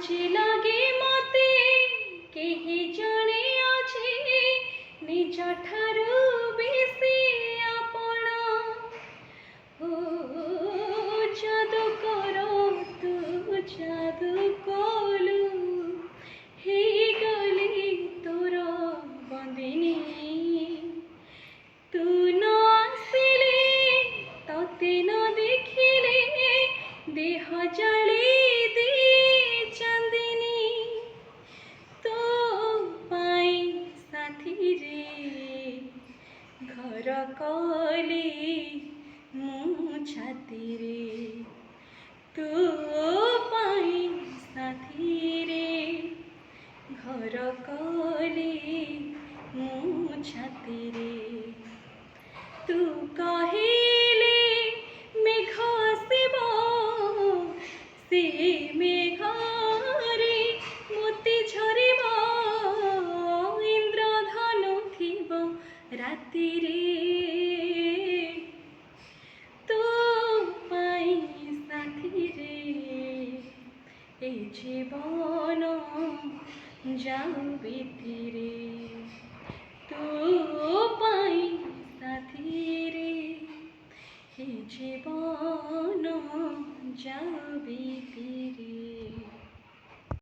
আজি লাগে মতে কেহি জনে আছে নিজ ঠারু বেশি আপন ও জাদু করো তু জাদু কলু হে গলি তোর বন্দিনী তু ন আসিলে ততে ন দেখিলে দেহ জলে দে চাঁদিনী তো পাই সাথী রে ঘর কলি মু ছাতি রে তো পাই সাথী রে ঘর কলি মু ছাতি রে তু কহিলে মেঘ আসিব সে মেঘরে মোতি ঝরিব ইন্দ্রধনু থিব রাতিরে